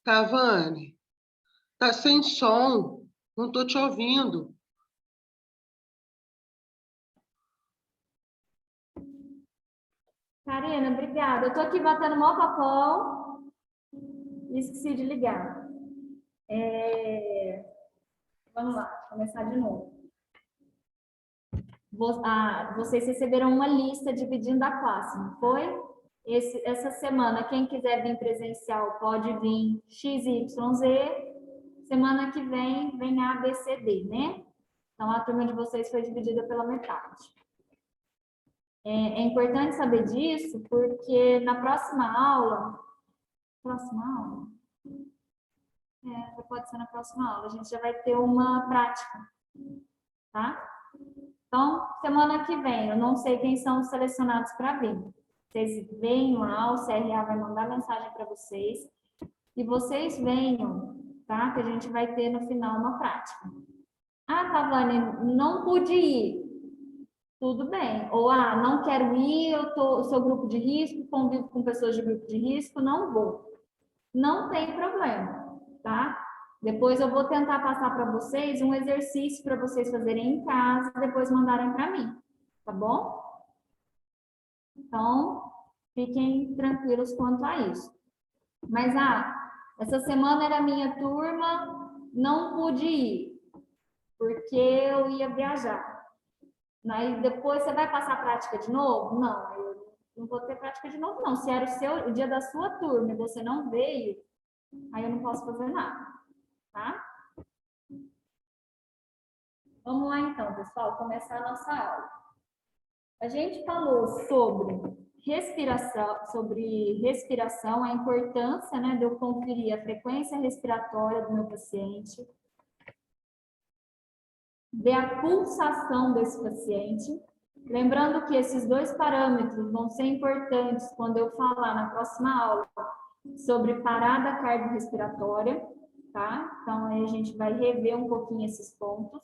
Cavani, tá sem som, não estou te ouvindo. Karina, obrigada. Eu estou aqui batendo mó papão e esqueci de ligar. Vamos lá, começar de novo. Vocês receberam uma lista dividindo a classe, não foi? Essa semana, quem quiser vir presencial pode vir XYZ. Semana que vem A, B, C, D, né? Então, a turma de vocês foi dividida pela metade. É importante saber disso, porque na próxima aula... já pode ser na próxima aula. A gente já vai ter uma prática, tá? Então, semana que vem, eu não sei quem são os selecionados para vir. Vocês venham lá, o CRA vai mandar mensagem para vocês. E vocês venham, tá? Que a gente vai ter no final uma prática. Ah, Cavani, não pude ir. Tudo bem. Ou, não quero ir, eu sou grupo de risco, convivo com pessoas de grupo de risco, não vou. Não tem problema, tá? Depois eu vou tentar passar para vocês um exercício para vocês fazerem em casa, depois mandarem para mim, tá bom? Então, fiquem tranquilos quanto a isso. Mas, essa semana era minha turma, não pude ir, porque eu ia viajar. Aí depois você vai passar a prática de novo? Não, eu não vou ter prática de novo, não. Se era o dia da sua turma e você não veio, aí eu não posso fazer nada, tá? Vamos lá então, pessoal, começar a nossa aula. A gente falou sobre respiração, a importância, né, de eu conferir a frequência respiratória do meu paciente, ver a pulsação desse paciente. Lembrando que esses dois parâmetros vão ser importantes quando eu falar na próxima aula sobre parada cardiorrespiratória, tá? Então, aí a gente vai rever um pouquinho esses pontos.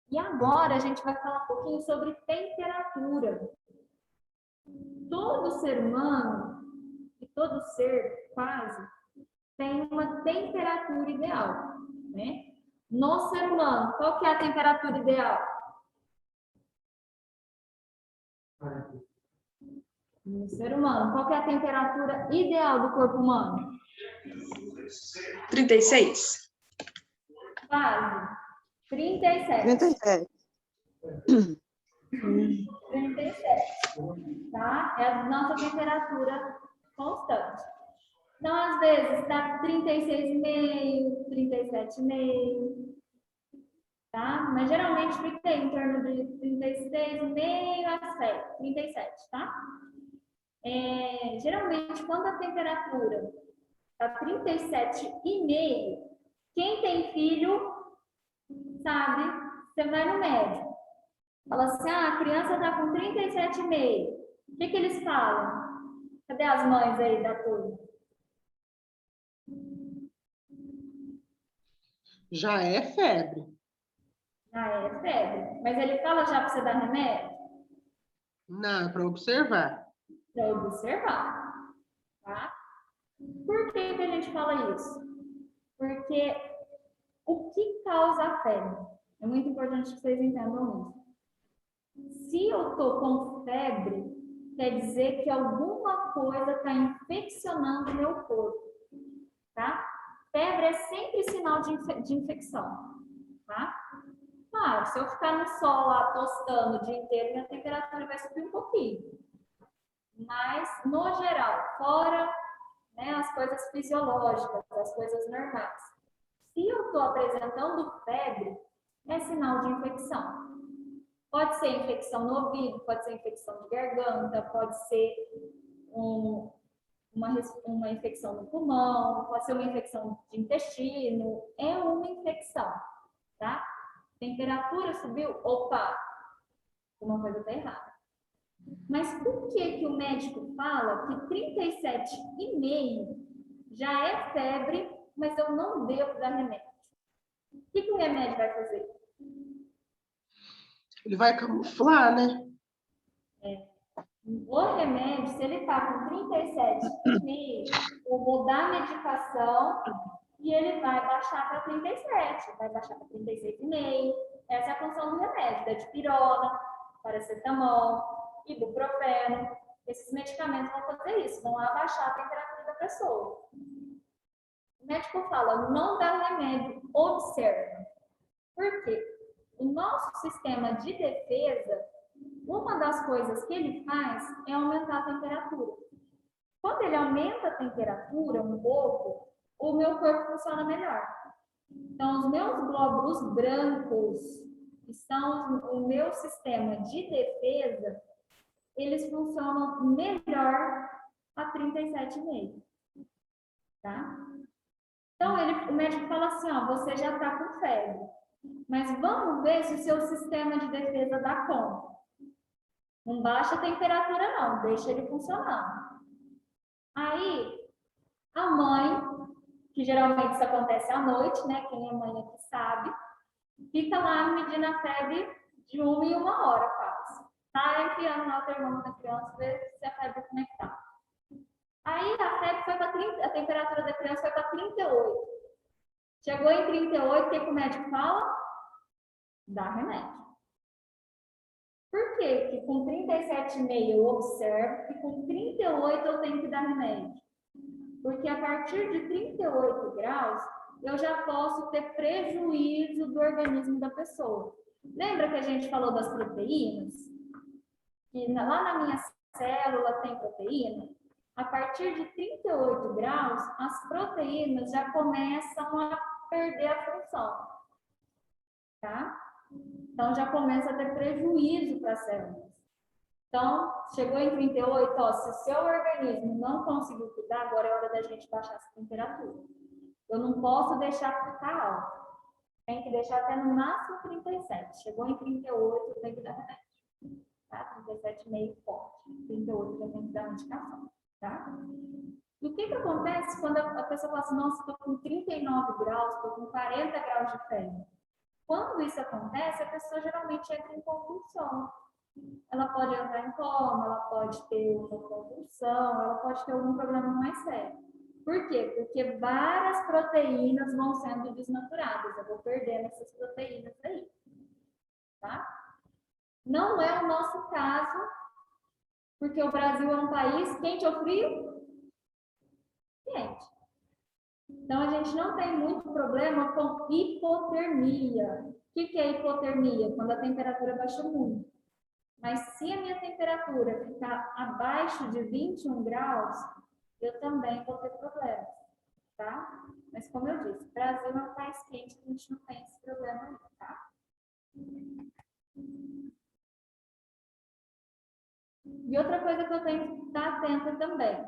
E agora a gente vai falar um pouquinho sobre temperatura. Todo ser humano, e todo ser quase, tem uma temperatura ideal, né? No ser humano, qual que é a temperatura ideal? No ser humano, qual que é a temperatura ideal do corpo humano? 36. Quase. 37. 37. 37. Tá? É a nossa temperatura constante. Então, às vezes, está 36,5, 37,5. Tá? Mas geralmente fica em torno de 36,5 a 37, tá? Geralmente, quando a temperatura está 37,5, quem tem filho sabe, você vai no médico. Fala assim, a criança está com 37,5. O que eles falam? Cadê as mães aí da turma? Já é febre. Já é febre. Mas ele fala já para você dar remédio? Não, é para observar. Para observar, tá? Por que a gente fala isso? Porque o que causa a febre? É muito importante que vocês entendam isso. Se eu estou com febre, quer dizer que alguma coisa está infeccionando o meu corpo, tá? Febre é sempre sinal de infecção, tá? Claro, se eu ficar no sol lá tostando o dia inteiro, minha temperatura vai subir um pouquinho. Mas, no geral, fora, né, as coisas fisiológicas, as coisas normais. Se eu estou apresentando febre, é sinal de infecção. Pode ser infecção no ouvido, pode ser infecção de garganta, pode ser uma infecção no pulmão, pode ser uma infecção de intestino, é uma infecção, tá? Temperatura subiu, opa, uma coisa está errada. Mas por que o médico fala que 37,5 já é febre, mas eu não devo dar remédio? O que o remédio vai fazer? Ele vai camuflar, né? O remédio, se ele está com 37,5, o vou dar a medicação e ele vai baixar para 37, vai baixar para 36,5. Essa é a função do remédio, da dipirona, paracetamol, ibuprofeno. Esses medicamentos vão fazer isso, vão abaixar a temperatura da pessoa. O médico fala, não dá remédio, observa. Por quê? O nosso sistema de defesa, uma das coisas que ele faz é aumentar a temperatura. Quando ele aumenta a temperatura um pouco, o meu corpo funciona melhor. Então, os meus glóbulos brancos, que são o meu sistema de defesa, eles funcionam melhor a 37,5. Tá? Então, o médico fala assim, ó, você já está com febre, mas vamos ver se o seu sistema de defesa dá conta. Não baixa a temperatura não, deixa ele funcionando. Aí, a mãe, que geralmente isso acontece à noite, né? Quem é mãe aqui sabe, fica lá medindo a febre de 1 em 1 hora quase. Tá enfiando lá o termômetro da criança, ver se a febre como é que tá. Aí a febre foi para 30, a temperatura da criança foi para 38. Chegou em 38, o que o médico fala? Dá remédio. Por quê? Porque com 37,5 eu observo e com 38 eu tenho que dar remédio. Porque a partir de 38 graus, eu já posso ter prejuízo do organismo da pessoa. Lembra que a gente falou das proteínas? Que lá na minha célula tem proteína? A partir de 38 graus, as proteínas já começam a perder a função. Tá? Então, já começa a ter prejuízo para as células. Então, chegou em 38, ó, se o seu organismo não conseguiu cuidar, agora é hora da gente baixar essa temperatura. Eu não posso deixar ficar alta. Tem que deixar até no máximo 37. Chegou em 38, eu tenho que dar remédio. Tá? 37,5 forte. 38 eu tenho que dar medicação. Tá? E o que acontece quando a pessoa fala assim, nossa, estou com 39 graus, estou com 40 graus de febre? Quando isso acontece, a pessoa geralmente entra em convulsão. Ela pode entrar em coma, ela pode ter uma convulsão, ela pode ter algum problema mais sério. Por quê? Porque várias proteínas vão sendo desnaturadas. Eu vou perdendo essas proteínas aí. Tá? Não é o nosso caso, porque o Brasil é um país quente ou frio? Quente. Então, a gente não tem muito problema com hipotermia. O que é hipotermia? Quando a temperatura baixa muito. Mas se a minha temperatura ficar abaixo de 21 graus, eu também vou ter problemas, tá? Mas como eu disse, o Brasil é um país quente, a gente não tem esse problema aí, tá? E outra coisa que eu tenho que estar atenta também,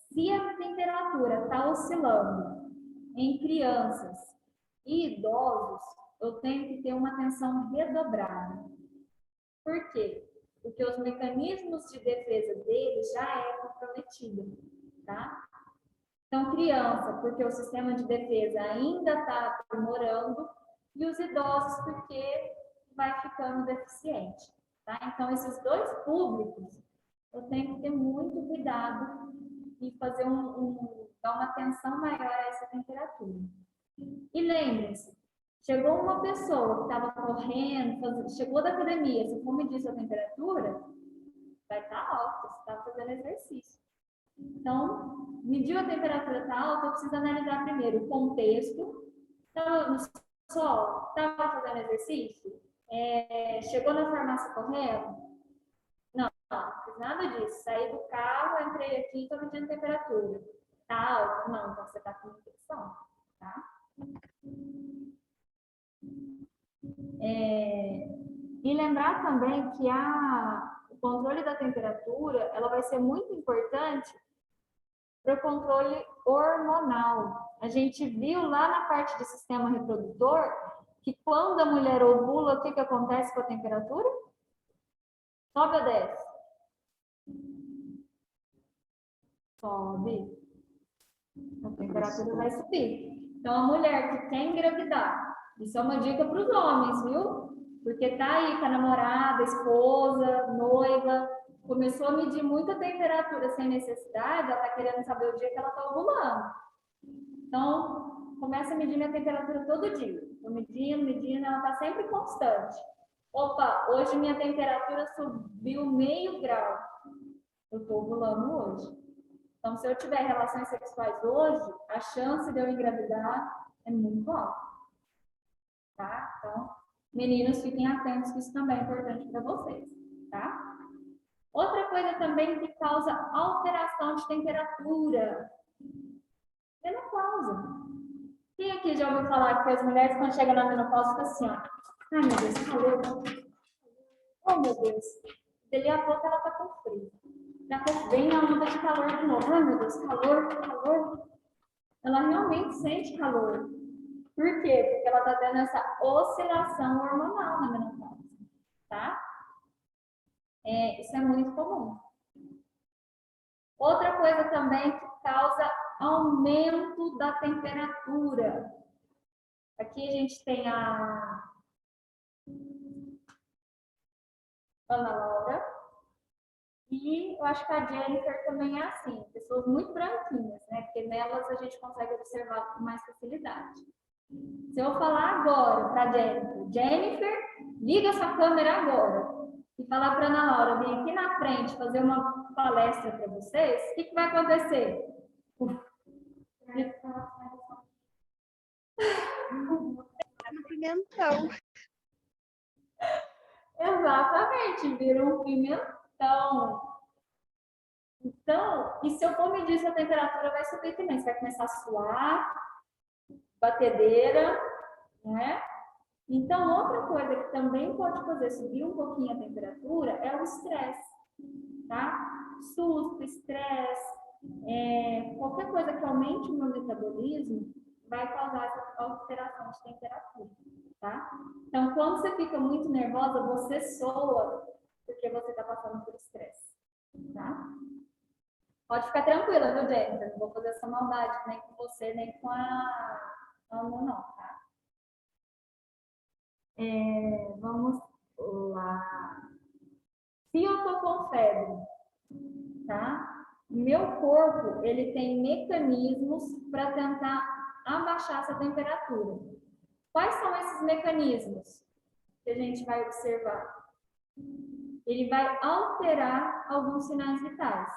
se a temperatura está oscilando em crianças e idosos, eu tenho que ter uma atenção redobrada. Por quê? Porque os mecanismos de defesa deles já é comprometido, tá? Então, criança, porque o sistema de defesa ainda está aprimorando, e os idosos, porque vai ficando deficiente, tá? Então, esses dois públicos, eu tenho que ter muito cuidado e fazer dar uma atenção maior a essa temperatura. E lembrem-se, chegou uma pessoa que estava correndo, chegou da academia, se for medir sua temperatura, vai estar alta, você está fazendo exercício. Então, mediu a temperatura está alta, eu preciso analisar primeiro o contexto. Estava no sol, estava fazendo exercício, chegou na farmácia correndo? Não, não fiz nada disso. Saí do carro, entrei aqui e estou medindo a temperatura. Está alta? Não, então você está com infecção, tá? E lembrar também que o controle da temperatura, ela vai ser muito importante para o controle hormonal. A gente viu lá na parte do sistema reprodutor que quando a mulher ovula, o que acontece com a temperatura? Sobe ou desce? Sobe. A temperatura vai subir. Então, a mulher que quer engravidar, isso é uma dica para os homens, viu? Porque tá aí com a namorada, esposa, noiva, começou a medir muita temperatura sem necessidade, ela está querendo saber o dia que ela está ovulando. Então, começa a medir minha temperatura todo dia. Estou medindo, ela está sempre constante. Opa, hoje minha temperatura subiu meio grau. Eu estou ovulando hoje. Então, se eu tiver relações sexuais hoje, a chance de eu engravidar é muito alta. Tá? Então, meninos, fiquem atentos que isso também é importante para vocês. Tá? Outra coisa também que causa alteração de temperatura. Menopausa. Quem aqui já ouviu falar que as mulheres, quando chegam na menopausa, ficam assim, ó. Ai, meu Deus, calor. Oh, meu Deus. Dali a pouco ela tá com frio. Daqui a pouco vem a onda de calor de novo. Ai, meu Deus, calor, calor. Ela realmente sente calor. Por quê? Porque ela tá tendo essa oscilação hormonal na menopausa. Tá? Isso é muito comum. Outra coisa também que causa aumento da temperatura. Aqui a gente tem a Ana Laura. E eu acho que a Jennifer também é assim. Pessoas muito branquinhas, né? Porque nelas a gente consegue observar com mais facilidade. Se eu falar agora para a Jennifer, liga sua câmera agora. E falar para Ana Laura, vem aqui na frente fazer uma palestra para vocês, o que vai acontecer? Pimentão. Exatamente, vira um pimentão. Então, e se eu for medir essa temperatura, vai subir também. Você vai começar a suar, batedeira, não é? Então, outra coisa que também pode fazer subir um pouquinho a temperatura é o estresse, tá? Susto, estresse, qualquer coisa que aumente o meu metabolismo vai causar essa alteração de temperatura, tá? Então, quando você fica muito nervosa, você soa porque você está passando por estresse, tá? Pode ficar tranquila, viu, Jennifer? Não vou fazer essa maldade nem com você, nem com a Ana, não, tá? Vamos lá. Se eu tô com febre, tá? Meu corpo, ele tem mecanismos para tentar abaixar essa temperatura. Quais são esses mecanismos que a gente vai observar? Ele vai alterar alguns sinais vitais.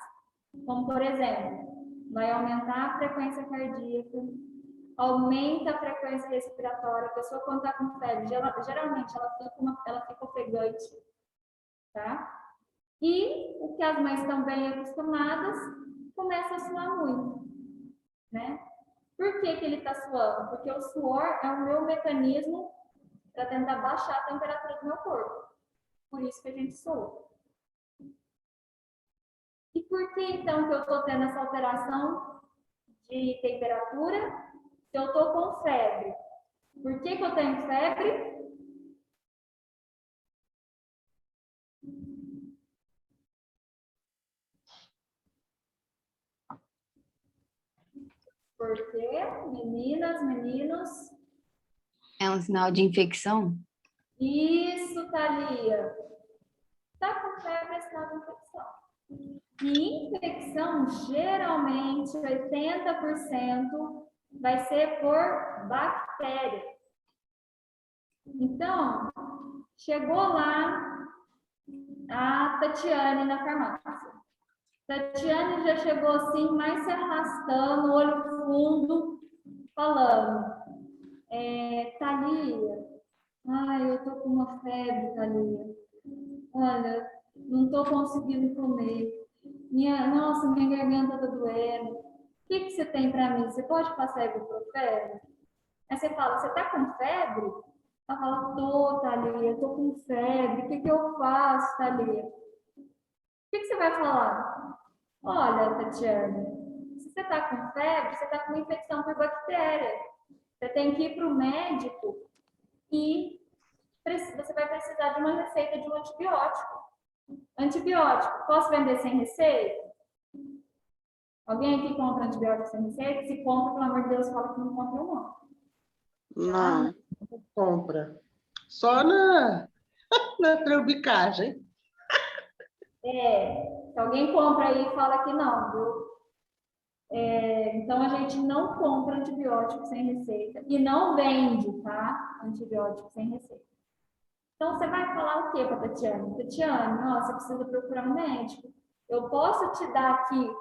Como, por exemplo, vai aumentar a frequência cardíaca, aumenta a frequência respiratória. A pessoa, quando está com febre, geralmente ela fica ofegante, tá? E o que as mães estão bem acostumadas, começa a suar muito, né? Por que ele está suando? Porque o suor é o meu mecanismo para tentar baixar a temperatura do meu corpo. Por isso que a gente sua. E por que, então, que eu estou tendo essa alteração de temperatura? Se eu estou com febre. Por que eu tenho febre? Porque, meninas, meninos... É um sinal de infecção? Isso, Thalia. Tá com febre é sinal de infecção. E infecção, geralmente, 80% vai ser por bactéria. Então, chegou lá a Tatiane na farmácia. Tatiane já chegou assim, mais se arrastando, olho fundo, falando: Thalia, ai, eu tô com uma febre, Thalia. Olha, não tô conseguindo comer. Nossa, minha garganta tá doendo. O que você tem para mim? Você pode passar ibuprofeno? Aí você fala: você tá com febre? Ela fala: tô, Thalia, tô com febre. O que eu faço, Thalia? O que você vai falar? Olha, Tatiane, se você tá com febre, você tá com infecção por bactéria. Você tem que ir para o médico e você vai precisar de uma receita de um antibiótico. Antibiótico, posso vender sem receita? Alguém aqui compra antibiótico sem receita? Se compra, pelo amor de Deus, fala que não compra não. Não, não compra. Só na trambicagem. Se alguém compra aí e fala que não, viu? Então, a gente não compra antibiótico sem receita e não vende, tá? Antibiótico sem receita. Então, você vai falar o quê para a Tatiane? Tatiane, ó, você precisa procurar um médico. Eu posso te dar aqui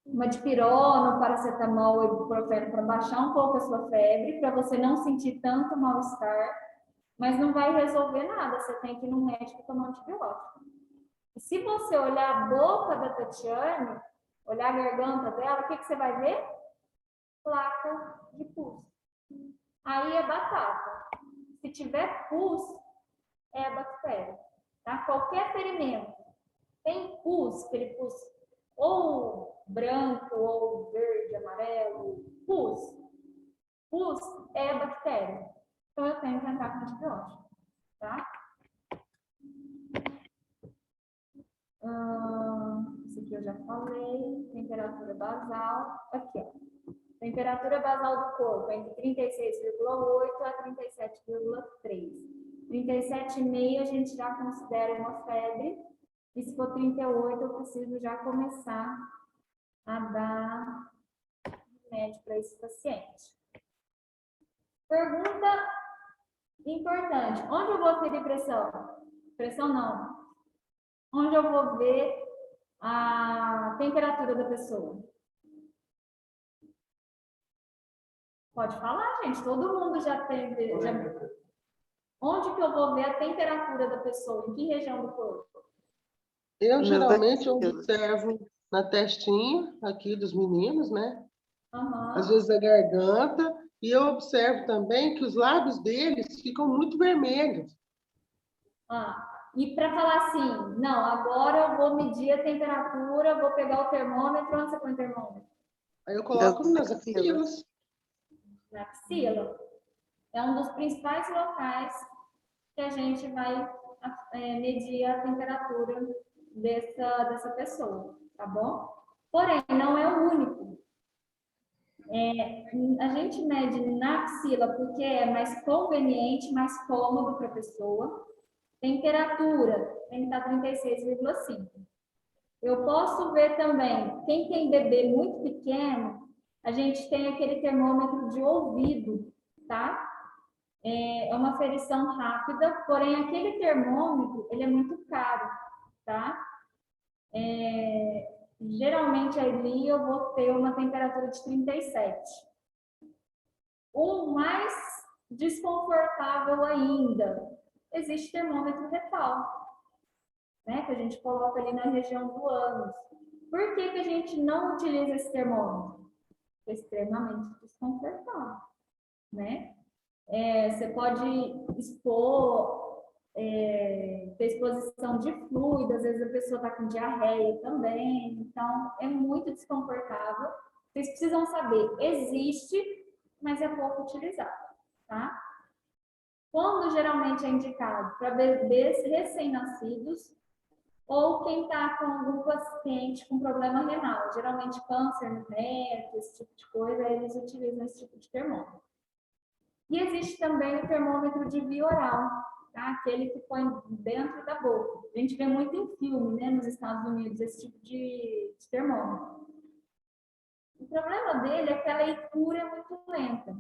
uma dipirona, um paracetamol e ibuprofeno para baixar um pouco a sua febre, para você não sentir tanto mal-estar, mas não vai resolver nada. Você tem que ir no médico e tomar antibiótico. E se você olhar a boca da Tatiane, olhar a garganta dela, o que você vai ver? Placa de pus. Aí é batata. Se tiver pus, é bactéria. Tá? Qualquer ferimento tem pus, aquele pus ou branco, ou verde, amarelo, pus. Pus é bactéria. Então eu tenho que entrar com antibiótico. Tá? Isso aqui eu já falei. Temperatura basal. Aqui, ó. Temperatura basal do corpo entre 36,8 a 37,3. 37,5 a gente já considera uma febre. E se for 38, eu preciso já começar a dar remédio para esse paciente. Pergunta importante. Onde eu vou ferir pressão? Pressão não. Onde eu vou ver a temperatura da pessoa? Pode falar, gente. Todo mundo já teve. Onde que eu vou ver a temperatura da pessoa? Em que região do corpo? Eu geralmente observo na testinha aqui dos meninos, né? Às vezes a garganta, e eu observo também que os lábios deles ficam muito vermelhos. E para falar assim, não, agora eu vou medir a temperatura, vou pegar o termômetro, onde você põe o termômetro? Aí eu coloco nas axilas. Na axila. É um dos principais locais que a gente vai medir a temperatura dessa pessoa, tá bom? Porém, não é o único. A gente mede na axila porque é mais conveniente, mais cômodo para a pessoa. Temperatura, tem que estar 36,5. Eu posso ver também, quem tem bebê muito pequeno, a gente tem aquele termômetro de ouvido, tá? É uma ferição rápida, porém aquele termômetro, ele é muito caro, tá? Geralmente ali eu vou ter uma temperatura de 37. O mais desconfortável ainda, existe termômetro retal, né? Que a gente coloca ali na região do ânus. Por que a gente não utiliza esse termômetro? É extremamente desconfortável, né? Você pode expor, ter exposição de fluido, às vezes a pessoa está com diarreia também, então é muito desconfortável. Vocês precisam saber, existe, mas é pouco utilizado, tá? Quando geralmente é indicado para bebês recém-nascidos ou quem está com algum paciente com problema renal, geralmente câncer no reto, esse tipo de coisa, eles utilizam esse tipo de termômetro. E existe também o termômetro de via oral, tá? Aquele que põe dentro da boca. A gente vê muito em filme, né, nos Estados Unidos, esse tipo de termômetro. O problema dele é que a leitura é muito lenta.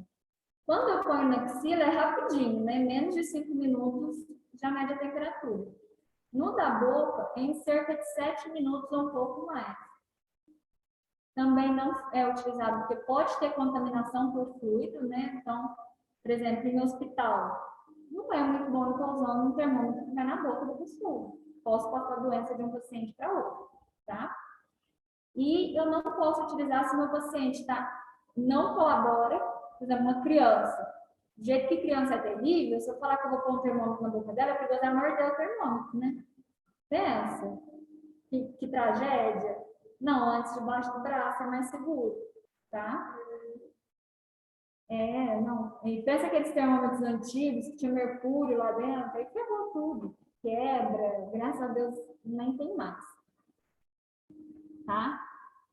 Quando eu ponho na axila, é rapidinho, né? Menos de 5 minutos já mede a temperatura. No da boca, é em cerca de 7 minutos ou um pouco mais. Também não é utilizado porque pode ter contaminação por fluido, né? Então, por exemplo, em hospital, não é muito bom estar usando um termômetro que vai na boca da pessoa. Posso passar a doença de um paciente para outro, tá? E eu não posso utilizar se meu paciente não colabora, por exemplo, uma criança. Do jeito que criança é terrível, se eu falar que eu vou pôr um termômetro na boca dela, é perigoso ela morder o termômetro, né? Pensa, que tragédia. Não, antes debaixo do braço é mais seguro, tá? Não. E pensa aqueles termômetros antigos que tinha mercúrio lá dentro, aí quebrou tudo. Quebra, graças a Deus nem tem mais. Tá?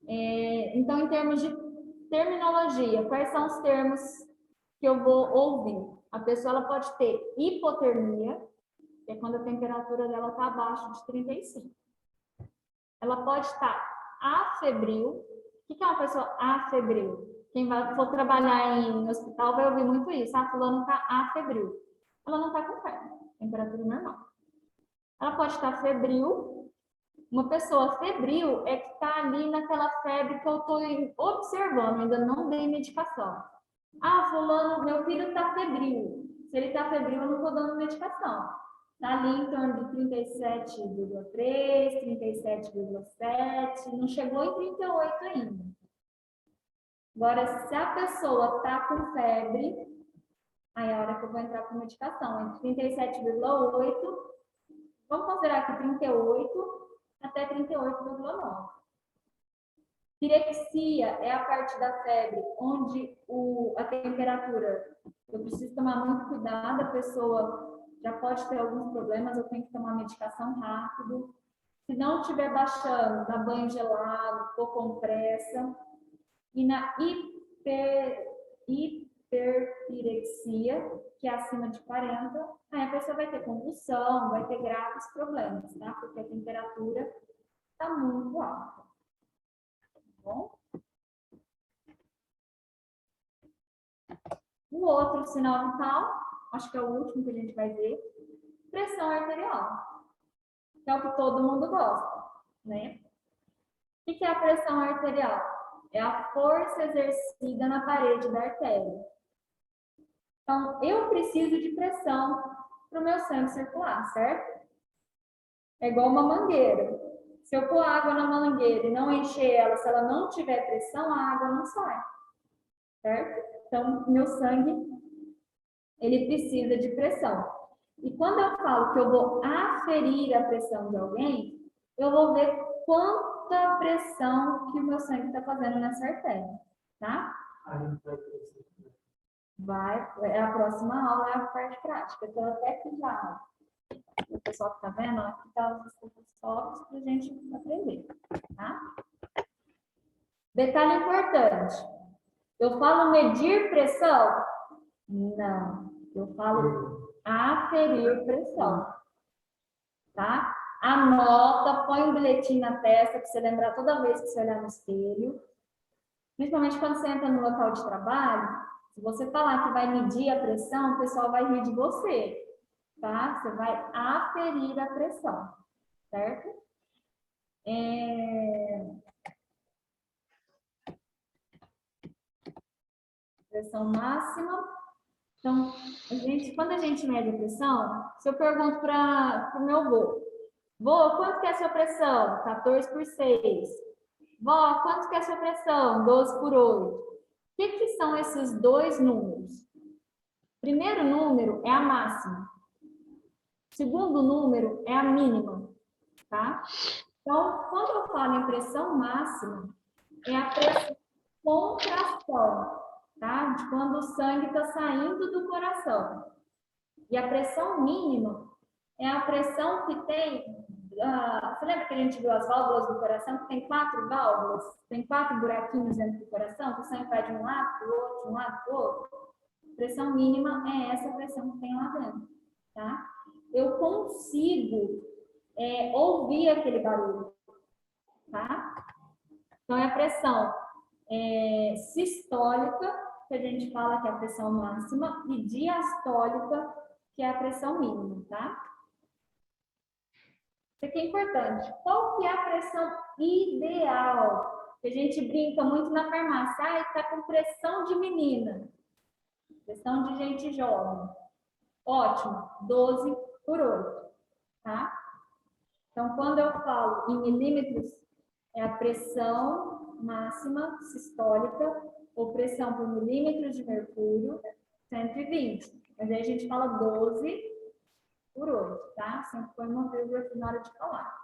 Então, em termos de terminologia, quais são os termos que eu vou ouvir? A pessoa ela pode ter hipotermia, que é quando a temperatura dela está abaixo de 35. ela pode estar afebril. O que é uma pessoa afebril? Quem for trabalhar em hospital vai ouvir muito isso. A fulana está afebril. Ela não está com febre, temperatura normal. Ela pode estar febril. Uma pessoa febril é que está ali naquela febre que eu estou observando, ainda não dei medicação. Ah, fulano, meu filho está febril. Se ele está febril, eu não estou dando medicação. Está ali em torno de 37,3, 37,7, não chegou em 38 ainda. Agora, se a pessoa está com febre, aí é a hora que eu vou entrar com medicação, entre 37,8, vamos considerar aqui 38 até 38,9. Pirexia é a parte da febre onde a temperatura, eu preciso tomar muito cuidado, a pessoa já pode ter alguns problemas, eu tenho que tomar medicação rápido. Se não estiver baixando, dá banho gelado, pôr compressa. E na hiperpirexia, que é acima de 40, aí a pessoa vai ter convulsão, vai ter graves problemas, tá? Porque a temperatura está muito alta. Tá bom? O outro sinal vital, acho que é o último que a gente vai ver, pressão arterial, que é o que todo mundo gosta, né? O que é a pressão arterial? É a força exercida na parede da artéria. Então, eu preciso de pressão para o meu sangue circular, certo? É igual uma mangueira. Se eu pôr água na mangueira e não encher ela, se ela não tiver pressão, a água não sai, certo? Então, meu sangue, ele precisa de pressão. E quando eu falo que eu vou aferir a pressão de alguém, eu vou ver quanta pressão que o meu sangue está fazendo nessa artéria, tá? A próxima aula é a parte prática. Então, até que já o pessoal que está vendo, aqui está os estetoscópios para a gente aprender, tá? Detalhe importante. Eu falo medir pressão? Não. Eu falo aferir pressão, tá? Anota, põe um bilhetinho na testa para você lembrar toda vez que você olhar no espelho. Principalmente quando você entra no local de trabalho, se você falar que vai medir a pressão, o pessoal vai rir de você, tá? Você vai aferir a pressão, certo? Pressão máxima. Então, quando a gente mede a pressão, se eu pergunto para o meu vô, quanto que é a sua pressão? 14 por 6. Vó, quanto que é a sua pressão? 12 por 8. O que são esses dois números? Primeiro número é a máxima. Segundo número é a mínima, tá? Então, quando eu falo em pressão máxima, é a pressão contração, tá? De quando o sangue está saindo do coração. E a pressão mínima é a pressão que tem... você lembra que a gente viu as válvulas do coração? Que tem 4 válvulas, tem 4 buraquinhos dentro do coração, que o sangue vai de um lado para o outro, de um lado para o outro. Pressão mínima é essa pressão que tem lá dentro, tá? Eu consigo ouvir aquele barulho, tá? Então, é a pressão sistólica, que a gente fala que é a pressão máxima, e diastólica, que é a pressão mínima, tá? Isso aqui é importante. Qual que é a pressão ideal? Que a gente brinca muito na farmácia. Ah, está com pressão de menina. Pressão de gente jovem. Ótimo. 12 por 8. Tá? Então, quando eu falo em milímetros, é a pressão máxima sistólica ou pressão por milímetros de mercúrio, 120. Mas aí a gente fala 12 por 8, tá? Sempre põe uma vírgula aqui na hora de falar.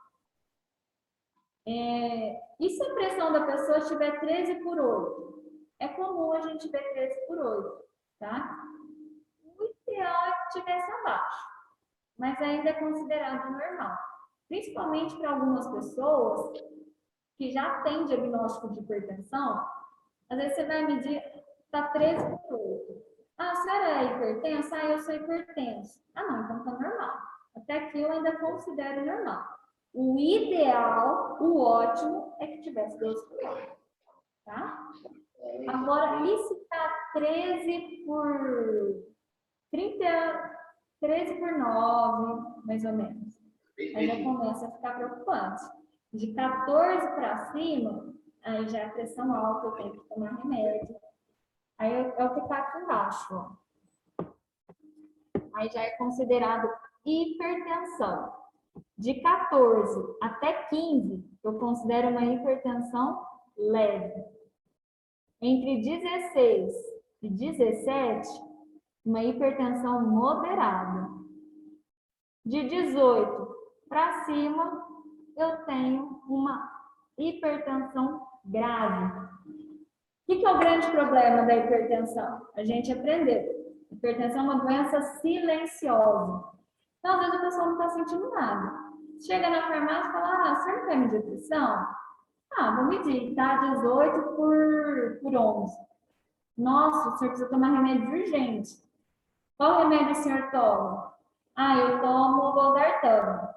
E se a pressão da pessoa estiver 13 por 8? É comum a gente ver 13 por 8, tá? O ideal é que estivesse abaixo, mas ainda é considerado normal. Principalmente para algumas pessoas que já têm diagnóstico de hipertensão, às vezes você vai medir, está 13 por 8. Ah, a senhora é hipertensa? Ah, eu sou hipertenso. Ah, não, então está normal. Até aqui eu ainda considero normal. O ideal, o ótimo, é que tivesse 12 por hora, tá? Agora, licitar 13 por 30, 13 por 9, mais ou menos. Aí já começa a ficar preocupante. De 14 para cima, aí já é pressão alta, eu tenho que tomar remédio. Aí é o que está aqui embaixo, ó. Aí já é considerado hipertensão. De 14 até 15, eu considero uma hipertensão leve. Entre 16 e 17, uma hipertensão moderada. De 18 para cima, eu tenho uma hipertensão grave. O que é o grande problema da hipertensão? A gente aprendeu. Hipertensão é uma doença silenciosa. Então, às vezes, a pessoa não está sentindo nada. Chega na farmácia e fala, você não quer medir pressão? Vou medir, tá? 18 por 11. Nossa, o senhor precisa tomar remédio urgente. Qual remédio o senhor toma? Eu tomo losartano.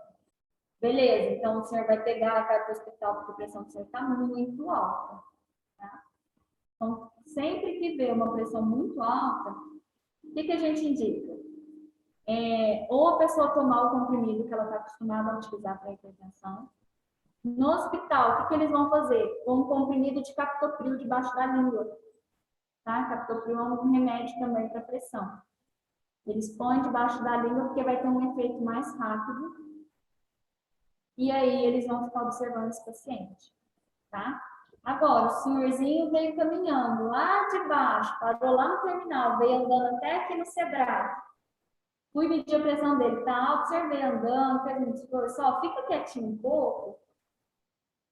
Beleza, então o senhor vai pegar, vai para o hospital porque a pressão do senhor está muito alta. Tá? Então, sempre que vê uma pressão muito alta, o que a gente indica? Ou a pessoa tomar o comprimido que ela está acostumada a utilizar para a hipertensão. No hospital, o que eles vão fazer? Um comprimido de captopril debaixo da língua. Tá? Captopril é um remédio também para pressão. Eles põem debaixo da língua porque vai ter um efeito mais rápido. E aí eles vão ficar observando esse paciente. Tá? Agora, o senhorzinho veio caminhando lá de baixo, parou lá no terminal, veio andando até aqui no Sebrae. Fui medir a pressão dele, tá alto, observei andando, fez um esforço, fica quietinho um pouco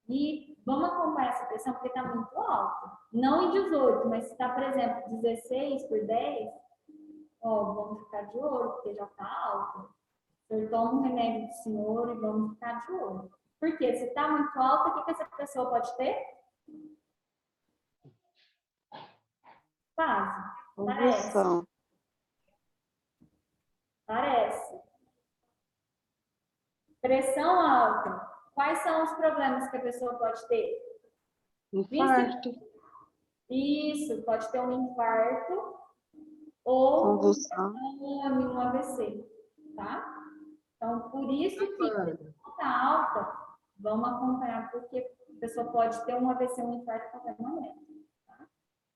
e vamos acompanhar essa pressão porque está muito alta. Não em 18, mas se está, por exemplo, 16 por 10, vamos ficar de olho porque já está alta. Eu tomo um remédio do senhor e vamos ficar de olho. Porque se está muito alta, o que essa pessoa pode ter? Parece. Parece. Pressão alta. Quais são os problemas que a pessoa pode ter? Infarto. Isso, pode ter um infarto ou um AVC, tá? Então, por isso que está alta, vamos acompanhar, porque a pessoa pode ter um AVC, um infarto a qualquer momento. Tá?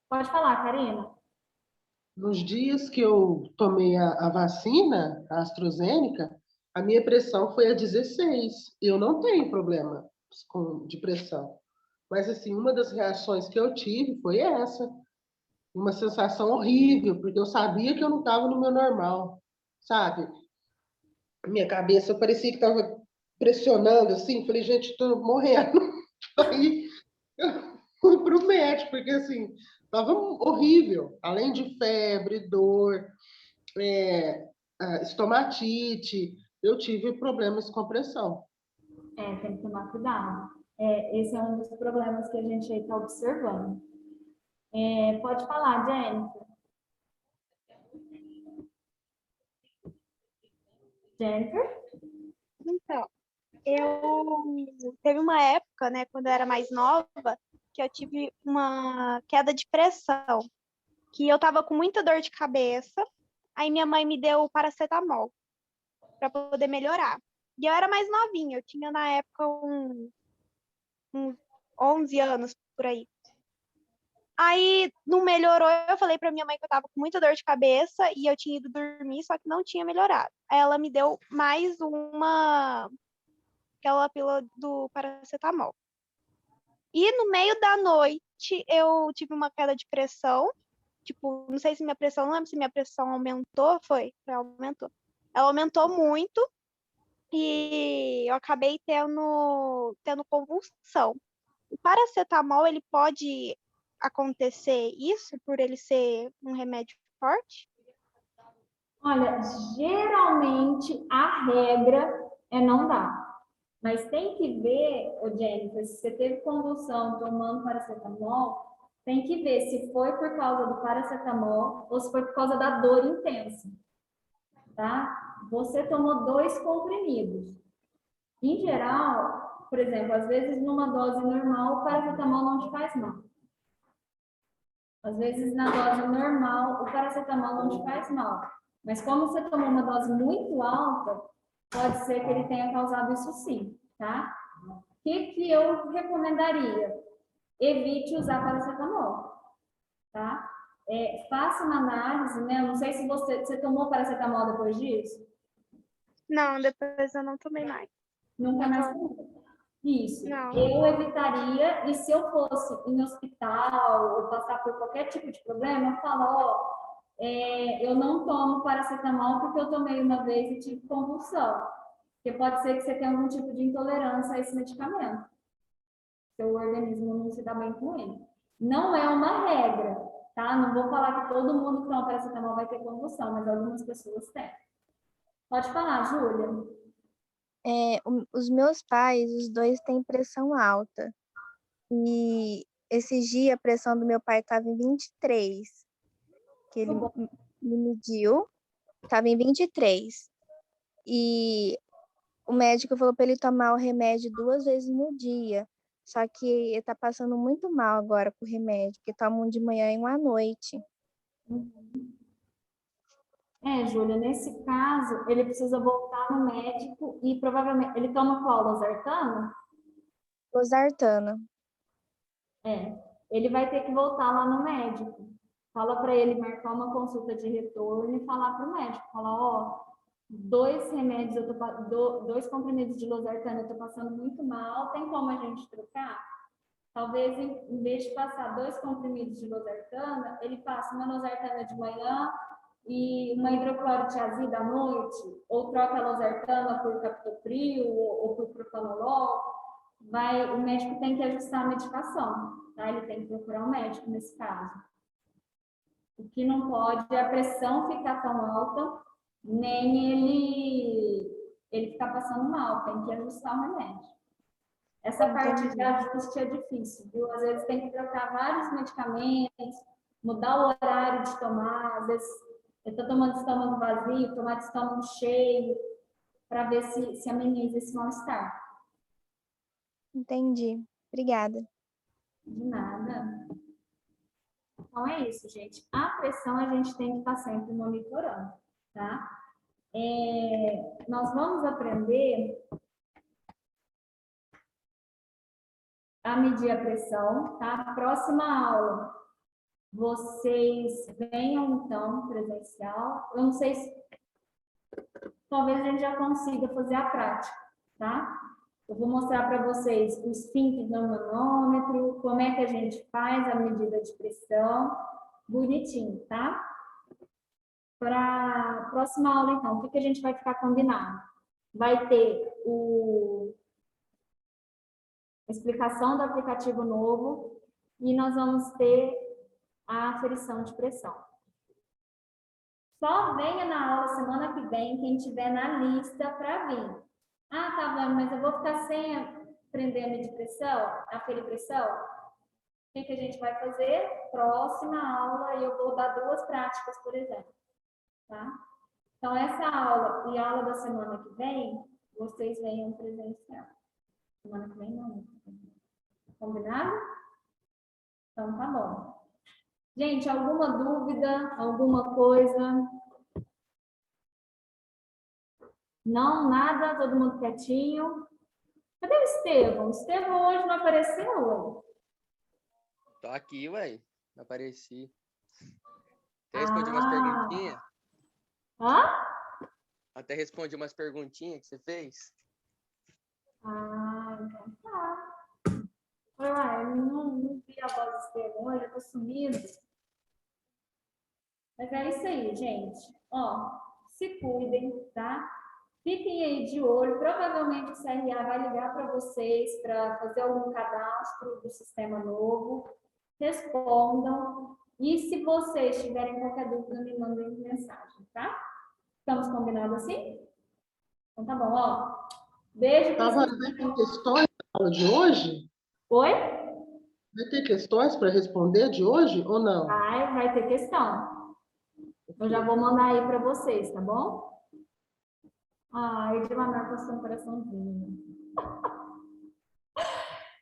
Pode falar, Karina. Nos dias que eu tomei a vacina, a AstraZeneca, a minha pressão foi a 16. Eu não tenho problema de pressão. Mas, assim, uma das reações que eu tive foi essa. Uma sensação horrível, porque eu sabia que eu não estava no meu normal, sabe? Minha cabeça parecia que estava pressionando, assim. Falei, gente, estou morrendo. Aí eu fui para o médico, porque, assim, estava horrível. Além de febre, dor, estomatite, eu tive problemas com pressão. Tem que tomar cuidado. Esse é um dos problemas que a gente está observando. Pode falar, Jennifer. Jennifer? Então, teve uma época, né, quando eu era mais nova, que eu tive uma queda de pressão, que eu tava com muita dor de cabeça, aí minha mãe me deu paracetamol para poder melhorar. E eu era mais novinha, eu tinha na época uns 11 anos por aí. Aí não melhorou, eu falei pra minha mãe que eu tava com muita dor de cabeça e eu tinha ido dormir, só que não tinha melhorado. Aí ela me deu mais aquela pílula do paracetamol. E no meio da noite eu tive uma queda de pressão, tipo, não sei se minha pressão, não lembro se minha pressão aumentou, aumentou. Ela aumentou muito e eu acabei tendo convulsão. O paracetamol, ele pode acontecer isso por ele ser um remédio forte? Olha, geralmente a regra é não dar. Mas tem que ver, Jennifer, se você teve convulsão tomando paracetamol, tem que ver se foi por causa do paracetamol ou se foi por causa da dor intensa. Tá? Você tomou 2 comprimidos. Em geral, por exemplo, às vezes numa dose normal, o paracetamol não te faz mal. Às vezes na dose normal, o paracetamol não te faz mal. Mas como você tomou uma dose muito alta, pode ser que ele tenha causado isso sim, tá? O que eu recomendaria? Evite usar paracetamol, tá? Faça uma análise, né? Eu não sei se você tomou paracetamol depois disso. Não, depois eu não tomei mais. Nunca mais tomou. Isso. Não. Eu evitaria, e se eu fosse em hospital ou passar por qualquer tipo de problema, eu falo, ó, eu não tomo paracetamol porque eu tomei uma vez e tive convulsão. Porque pode ser que você tenha algum tipo de intolerância a esse medicamento. Seu organismo não se dá bem com ele. Não é uma regra, tá? Não vou falar que todo mundo que toma paracetamol vai ter convulsão, mas algumas pessoas têm. Pode falar, Júlia. Os meus pais, os dois têm pressão alta. E esses dias a pressão do meu pai estava em 23, que ele me mediu, estava em 23. E o médico falou para ele tomar o remédio 2 vezes no dia. Só que ele tá passando muito mal agora com o remédio, porque toma um de manhã e um à noite. Júlia, nesse caso, ele precisa voltar no médico e provavelmente... Ele toma qual? Losartano? Losartana. Ele vai ter que voltar lá no médico. Fala para ele marcar uma consulta de retorno e falar para o médico. Falar, ó, 2 remédios, 2 comprimidos de losartana, eu tô passando muito mal, tem como a gente trocar? Talvez, em vez de passar 2 comprimidos de losartana, ele passe uma losartana de manhã e uma hidroclorotiazida à noite, ou troca a losartana por captopril ou por propanolol. O médico tem que ajustar a medicação, tá? Ele tem que procurar um médico nesse caso. O que não pode é a pressão ficar tão alta, nem ele ficar passando mal, tem que ajustar o remédio. Essa parte de ajuste é difícil, viu? Às vezes tem que trocar vários medicamentos, mudar o horário de tomar, às vezes eu estou tomando estômago vazio, tomar de estômago cheio, para ver se ameniza esse mal-estar. Entendi. Obrigada. De nada. Então é isso, gente. A pressão a gente tem que estar sempre monitorando, tá? Nós vamos aprender a medir a pressão, tá? Próxima aula, vocês venham, então, presencial. Eu não sei se... Talvez a gente já consiga fazer a prática, tá? Eu vou mostrar para vocês o esfíncter do manômetro, como é que a gente faz a medida de pressão, bonitinho, tá? Para a próxima aula, então, o que a gente vai ficar combinado? Vai ter a explicação do aplicativo novo e nós vamos ter a aferição de pressão. Só venha na aula semana que vem quem tiver na lista para vir. Ah, tá bom, mas eu vou ficar sem aprender a medir pressão, aferir pressão? O que a gente vai fazer? Próxima aula, eu vou dar 2 práticas, por exemplo. Tá? Então, essa aula e a aula da semana que vem, vocês venham presencial. Semana que vem não. Combinado? Então, tá bom. Gente, alguma dúvida? Alguma coisa? Não, nada? Todo mundo quietinho? Cadê o Estevão? O Estevão hoje não apareceu, ué? Tô aqui, ué. Não apareci. Até respondi umas perguntinhas. Hã? Até respondi umas perguntinhas que você fez. Ah, então tá. Ué, eu não vi a voz do Estevão hoje, eu tô sumido. Mas é isso aí, gente. Ó, se cuidem, tá? Fiquem aí de olho. Provavelmente o CRA vai ligar para vocês para fazer algum cadastro do sistema novo. Respondam. E se vocês tiverem qualquer dúvida, me mandem mensagem, tá? Estamos combinados assim? Então tá bom, ó. Beijo. Vai ter questões na aula de hoje? Oi? Vai ter questões para responder de hoje ou não? Vai ter questão. Eu já vou mandar aí para vocês, tá bom? Ah, Edilmar postou um coraçãozinho.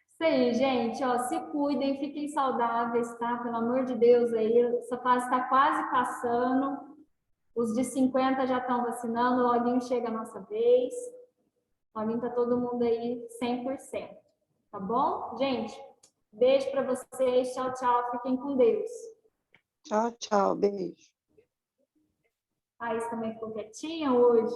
Isso aí, gente, ó, se cuidem, fiquem saudáveis, tá? Pelo amor de Deus aí, essa fase está quase passando. Os de 50 já estão vacinando, logo chega a nossa vez. Logo tá todo mundo aí 100%, tá bom? Gente, beijo para vocês, tchau, tchau, fiquem com Deus. Tchau, tchau, beijo. A Thaís também ficou quietinha hoje.